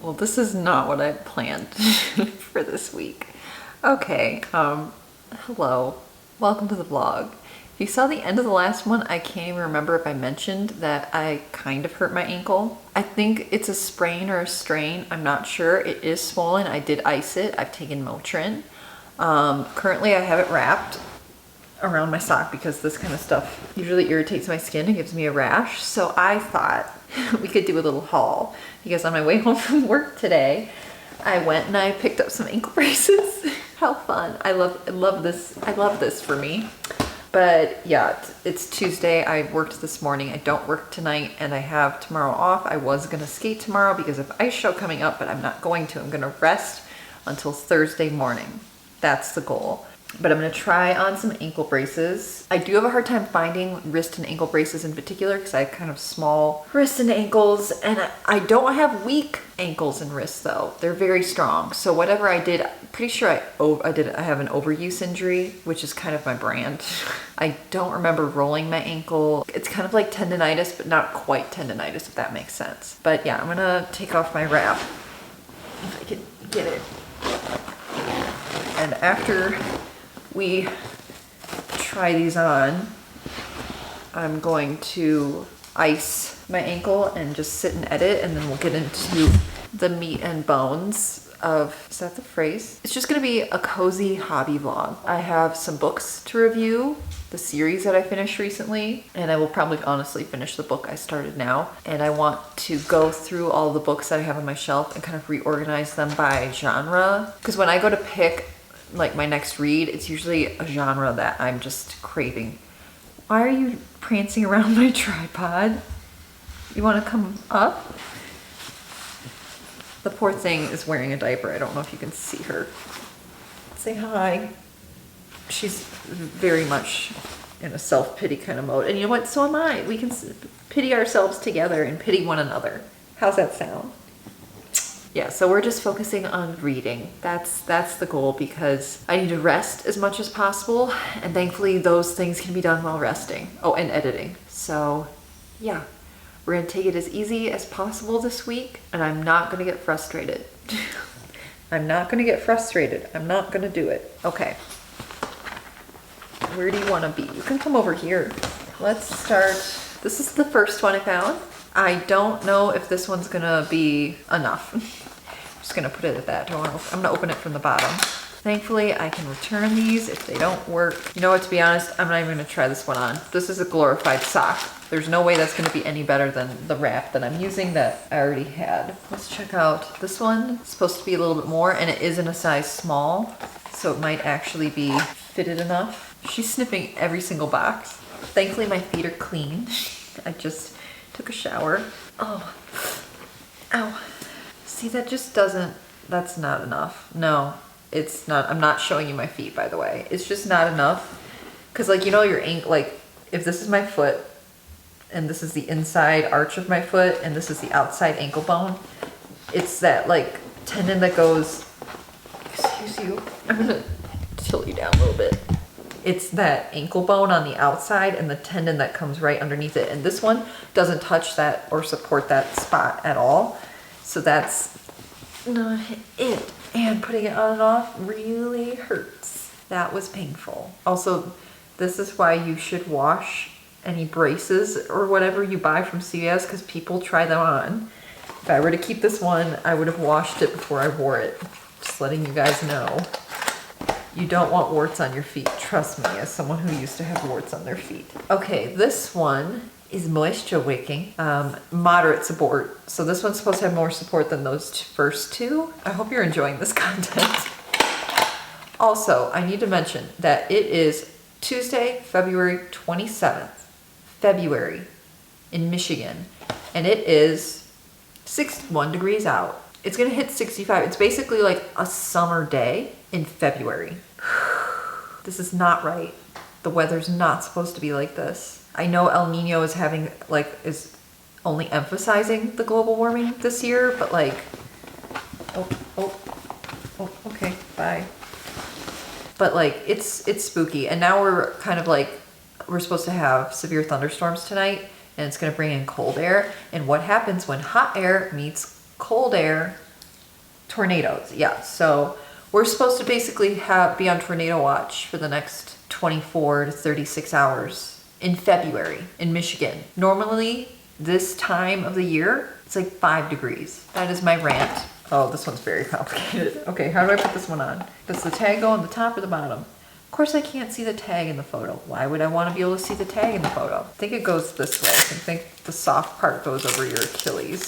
Well, this is not what I planned for this week. Okay, hello. Welcome to the vlog. If you saw the end of the last one, I can't even remember if I mentioned that I kind of hurt my ankle. I think it's a sprain or a strain. I'm not sure. It is swollen. I did ice it. I've taken Motrin. Currently I have it wrapped around my sock because this kind of stuff usually irritates my skin and gives me a rash. So I thought we could do a little haul because on my way home from work today, I went and I picked up some ankle braces. How fun. I love this. I love this for me. But yeah, it's Tuesday. I worked this morning. I don't work tonight and I have tomorrow off. I was gonna skate tomorrow because of ice show coming up, but I'm not going to. I'm gonna rest until Thursday morning. That's the goal. But I'm gonna try on some ankle braces. I do have a hard time finding wrist and ankle braces in particular because I have kind of small wrists and ankles, and I don't have weak ankles and wrists though. They're very strong. So whatever I did, I'm pretty sure I have an overuse injury, which is kind of my brand. I don't remember rolling my ankle. It's kind of like tendonitis, but not quite tendonitis, if that makes sense. But yeah, I'm gonna take off my wrap if I can get it. And after we try these on, I'm going to ice my ankle and just sit and edit, and then we'll get into the meat and bones of, is that the phrase? It's just gonna be a cozy hobby vlog. I have some books to review, the series that I finished recently, and I will probably honestly finish the book I started now. And I want to go through all the books that I have on my shelf and kind of reorganize them by genre. Because when I go to pick like my next read, it's usually a genre that I'm just craving. Why are you prancing around my tripod? You want to come up? The poor thing is wearing a diaper. I don't know if you can see her. Say hi. She's very much in a self-pity kind of mode. And you know what? So am I. We can pity ourselves together and pity one another. How's that sound? Yeah, so we're just focusing on reading. That's the goal because I need to rest as much as possible, and thankfully those things can be done while resting. Oh, and editing. So yeah, we're gonna take it as easy as possible this week, and I'm not gonna get frustrated. I'm not gonna get frustrated. I'm not gonna do it. Okay. Where do you wanna be? You can come over here. Let's start. This is the first one I found. I don't know if this one's gonna be enough. I'm just gonna put it at that. I'm gonna open it from the bottom. Thankfully, I can return these if they don't work. You know what, to be honest, I'm not even gonna try this one on. This is a glorified sock. There's no way that's gonna be any better than the wrap that I'm using that I already had. Let's check out this one. It's supposed to be a little bit more, and it is in a size small, so it might actually be fitted enough. She's sniffing every single box. Thankfully, my feet are clean. I just took a shower. Oh, ow. See, that just doesn't, that's not enough. No, it's not. I'm not showing you my feet, by the way. It's just not enough. Cause like, you know, your ankle, like if this is my foot and this is the inside arch of my foot and this is the outside ankle bone, it's that like tendon that goes, excuse you, I'm gonna tilt you down a little bit. It's that ankle bone on the outside and the tendon that comes right underneath it. And this one doesn't touch that or support that spot at all. So that's not it. And putting it on and off really hurts. That was painful. Also, this is why you should wash any braces or whatever you buy from CVS because people try them on. If I were to keep this one, I would have washed it before I wore it. Just letting you guys know. You don't want warts on your feet, trust me, as someone who used to have warts on their feet. Okay, this one is moisture wicking, moderate support. So this one's supposed to have more support than those first two. I hope you're enjoying this content. Also, I need to mention that it is Tuesday, February 27th, February in Michigan, and it is 61 degrees out. It's gonna hit 65. It's basically like a summer day in February. This is not right. The weather's not supposed to be like this. I know El Nino is is only emphasizing the global warming this year, but like, oh, okay, bye. But like, it's spooky. And now we're kind of like, we're supposed to have severe thunderstorms tonight, and it's gonna bring in cold air. And what happens when hot air meets cold air? Tornadoes, yeah. So we're supposed to basically be on tornado watch for the next 24 to 36 hours in February in Michigan. Normally, this time of the year, it's like 5 degrees. That is my rant. Oh, this one's very complicated. Okay, how do I put this one on? Does the tag go on the top or the bottom? Of course I can't see the tag in the photo. Why would I want to be able to see the tag in the photo? I think it goes this way. I think the soft part goes over your Achilles.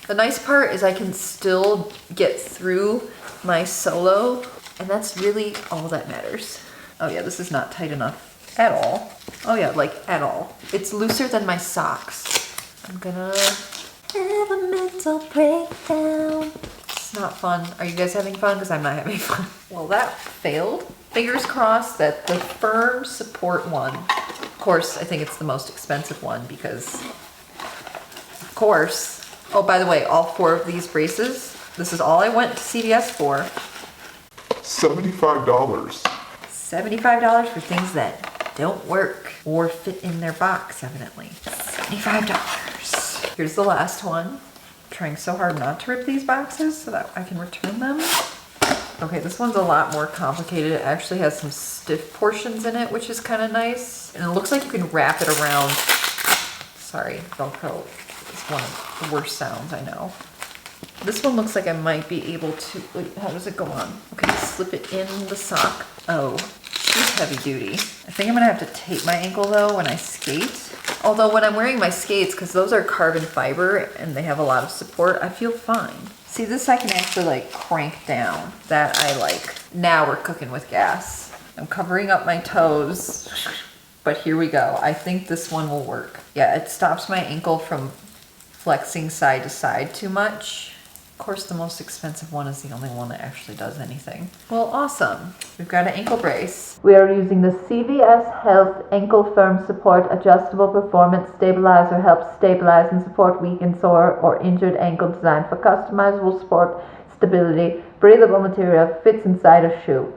The nice part is I can still get through my solo, and that's really all that matters. Oh yeah, this is not tight enough at all. Oh yeah, like at all. It's looser than my socks. I'm gonna have a mental breakdown. It's not fun. Are you guys having fun? Because I'm not having fun. Well, that failed. Fingers crossed that the firm support one, of course, I think it's the most expensive one because, of course, oh, by the way, all 4 of these braces, this is all I went to CVS for. $75. $75 for things that don't work or fit in their box, evidently. $75. Here's the last one. I'm trying so hard not to rip these boxes so that I can return them. Okay, this one's a lot more complicated. It actually has some stiff portions in it, which is kind of nice. And it looks like you can wrap it around. Sorry, Velcro is one of the worst sounds, I know. This one looks like I might be able to, wait, how does it go on? Okay, slip it in the sock. Oh, she's heavy duty. I think I'm gonna have to tape my ankle though when I skate. Although when I'm wearing my skates, because those are carbon fiber and they have a lot of support, I feel fine. See, this I can actually like crank down. That I like. Now we're cooking with gas. I'm covering up my toes, but here we go. I think this one will work. Yeah, it stops my ankle from flexing side to side too much. Of course, the most expensive one is the only one that actually does anything. Well, awesome. We've got an ankle brace. We are using the CVS Health Ankle Firm Support Adjustable Performance Stabilizer. Helps stabilize and support weak and sore or injured ankle, designed for customizable sport stability. Breathable material, fits inside a shoe.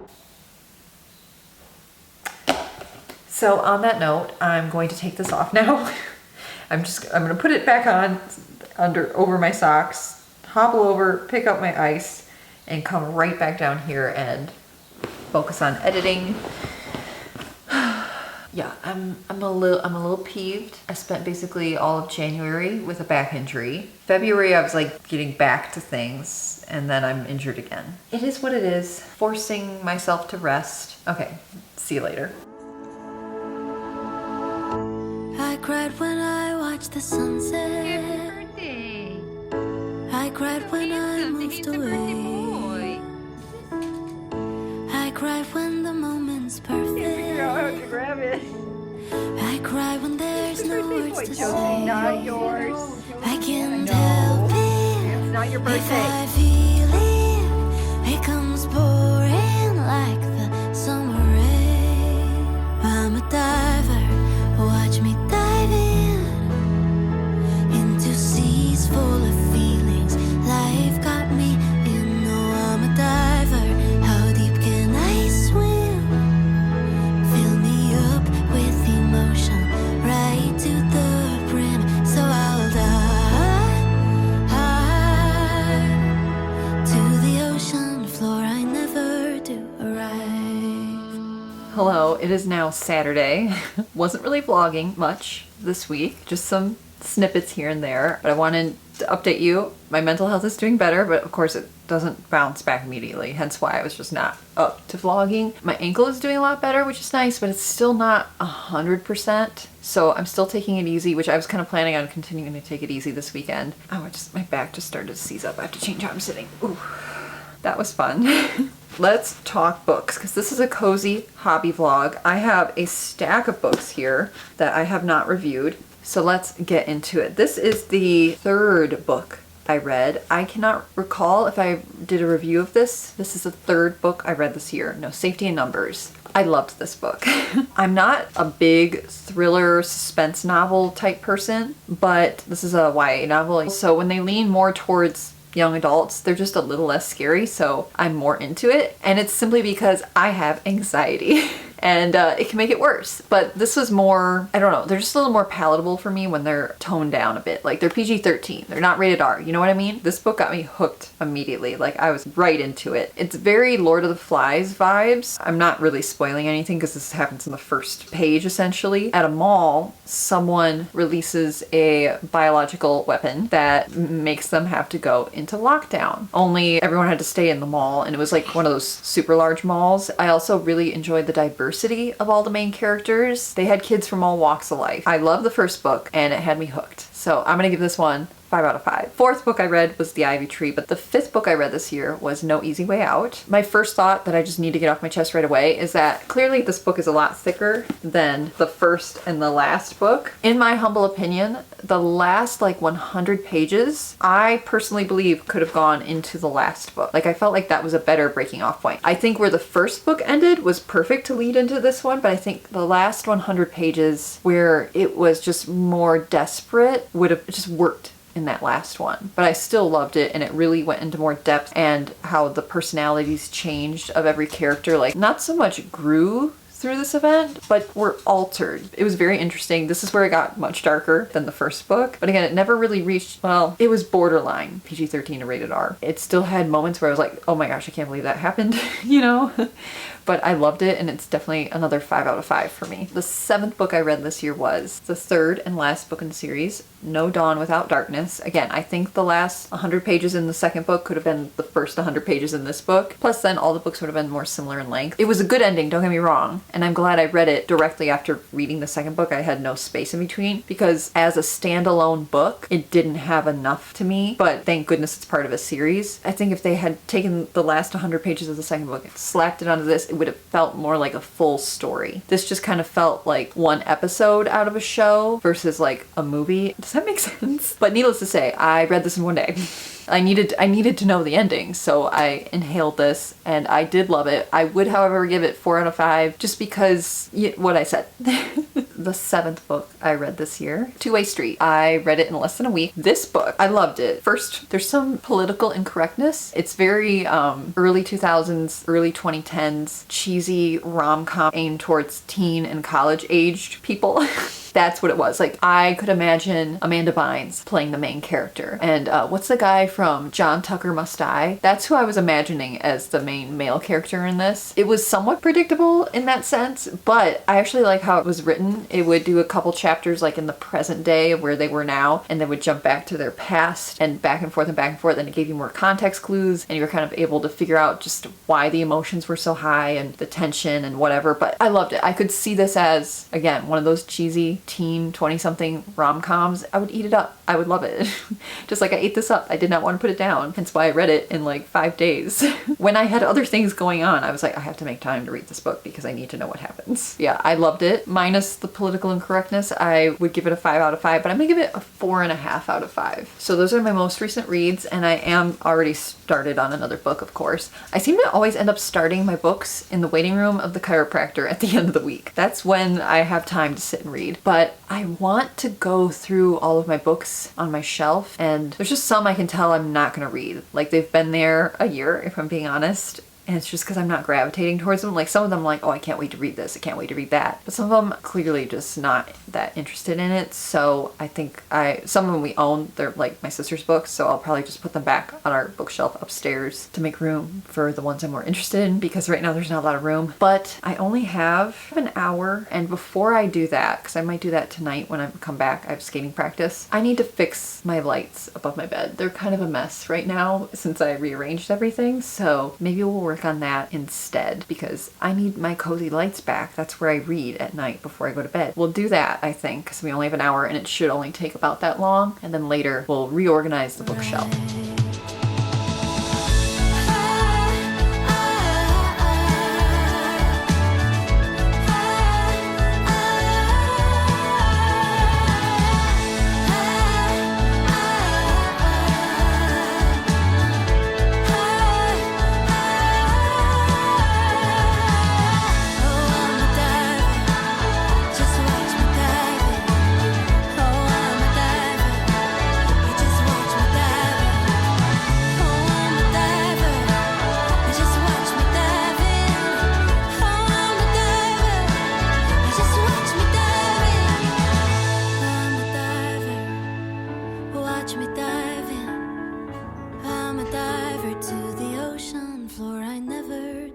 So on that note, I'm going to take this off now. I'm gonna put it back on over my socks, hobble over, pick up my ice, and come right back down here and focus on editing. Yeah, I'm a little peeved. I spent basically all of January with a back injury. February I was like getting back to things, and then I'm injured again. It is what it is. Forcing myself to rest. Okay, see you later. I cried when I watched the sunset. Happy birthday. I cried when I moved away. I cried when the moment's perfect. To grab it. I cry when there's no words to say. Not yours. I can't help it. It's not your If birthday. I feel it, it comes pouring like the summer rain. I'm a diver, watch me dive in into seas full of feelings. Life got me in. No, I'm a diver. How deep can I swim? Fill me up with emotion right to the brim. So I'll dive to the ocean floor. I never do arrive. Hello, it is now Saturday. Wasn't really vlogging much this week, just some snippets here and there, but I wanted to update you. My mental health is doing better, but of course it doesn't bounce back immediately, hence why I was just not up to vlogging. My ankle is doing a lot better, which is nice, but it's still not 100%. So I'm still taking it easy, which I was kind of planning on continuing to take it easy this weekend. Oh, my back just started to seize up. I have to change how I'm sitting. Ooh, that was fun. Let's talk books, because this is a cozy hobby vlog. I have a stack of books here that I have not reviewed. So let's get into it. This is the third book I read. I cannot recall if I did a review of this. This is the third book I read this year. No, Safety in Numbers. I loved this book. I'm not a big thriller suspense novel type person, but this is a YA novel. So when they lean more towards young adults, they're just a little less scary, so I'm more into it. And it's simply because I have anxiety. and it can make it worse. But this was more, I don't know, they're just a little more palatable for me when they're toned down a bit. Like they're PG-13, they're not rated R, you know what I mean? This book got me hooked immediately. Like I was right into it. It's very Lord of the Flies vibes. I'm not really spoiling anything because this happens in the first page essentially. At a mall, someone releases a biological weapon that makes them have to go into lockdown. Only everyone had to stay in the mall, and it was like one of those super large malls. I also really enjoyed the diversity of all the main characters. They had kids from all walks of life. I love the first book and it had me hooked. So I'm gonna give this one 5 out of 5. Fourth book I read was The Ivy Tree, but the fifth book I read this year was No Easy Way Out. My first thought that I just need to get off my chest right away is that clearly this book is a lot thicker than the first and the last book. In my humble opinion, the last like 100 pages, I personally believe could have gone into the last book. Like I felt like that was a better breaking off point. I think where the first book ended was perfect to lead into this one, but I think the last 100 pages where it was just more desperate would have just worked in that last one. But I still loved it, and it really went into more depth and how the personalities changed of every character. Like not so much grew through this event, but were altered. It was very interesting. This is where it got much darker than the first book. But again, it never really reached, well, it was borderline PG-13 to rated R. It still had moments where I was like, oh my gosh, I can't believe that happened, you know? But I loved it, and it's definitely another 5 out of 5 for me. The seventh book I read this year was the third and last book in the series, No Dawn Without Darkness. Again, I think the last 100 pages in the second book could have been the first 100 pages in this book. Plus then all the books would have been more similar in length. It was a good ending, don't get me wrong, and I'm glad I read it directly after reading the second book. I had no space in between because as a standalone book, it didn't have enough to me, but thank goodness it's part of a series. I think if they had taken the last 100 pages of the second book and slapped it onto this, it would have felt more like a full story. This just kind of felt like one episode out of a show versus like a movie. Does that make sense? But needless to say, I read this in one day. I needed to know the ending, so I inhaled this and I did love it. I would, however, give it 4 out of 5 just because what I said. The seventh book I read this year, Two-Way Street. I read it in less than a week. This book, I loved it. First, there's some political incorrectness. It's very early 2000s, early 2010s, cheesy rom-com aimed towards teen and college-aged people. That's what it was. Like, I could imagine Amanda Bynes playing the main character. And what's the guy from John Tucker Must Die? That's who I was imagining as the main male character in this. It was somewhat predictable in that sense, but I actually like how it was written. It would do a couple chapters like in the present day of where they were now, and then would jump back to their past and back and forth, and it gave you more context clues, and you were kind of able to figure out just why the emotions were so high and the tension and whatever. But I loved it. I could see this as, again, one of those cheesy teen 20-something rom-coms. I would eat it up. I would love it. Just like I ate this up. I did not want to put it down. Hence why I read it in like 5 days. When I had other things going on, I was like, I have to make time to read this book because I need to know what happens. Yeah, I loved it. Minus the political incorrectness, I would give it a 5 out of 5, but I'm gonna give it a 4.5 out of 5. So those are my most recent reads, and I am already started on another book, of course. I seem to always end up starting my books in the waiting room of the chiropractor at the end of the week. That's when I have time to sit and read. But I want to go through all of my books on my shelf, and there's just some I can tell I'm not gonna read. Like they've been there a year, if I'm being honest. And it's just because I'm not gravitating towards them. Like some of them I'm like, oh, I can't wait to read this. I can't wait to read that. But some of them clearly just not that interested in it. So I think some of them we own. They're like my sister's books. So I'll probably just put them back on our bookshelf upstairs to make room for the ones I'm more interested in, because right now there's not a lot of room. But I only have an hour. And before I do that, because I might do that tonight when I come back, I have skating practice. I need to fix my lights above my bed. They're kind of a mess right now since I rearranged everything. So maybe we'll work on that instead, because I need my cozy lights back. That's where I read at night before I go to bed. We'll do that, I think, because we only have an hour and it should only take about that long. And then later we'll reorganize the bookshelf.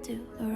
to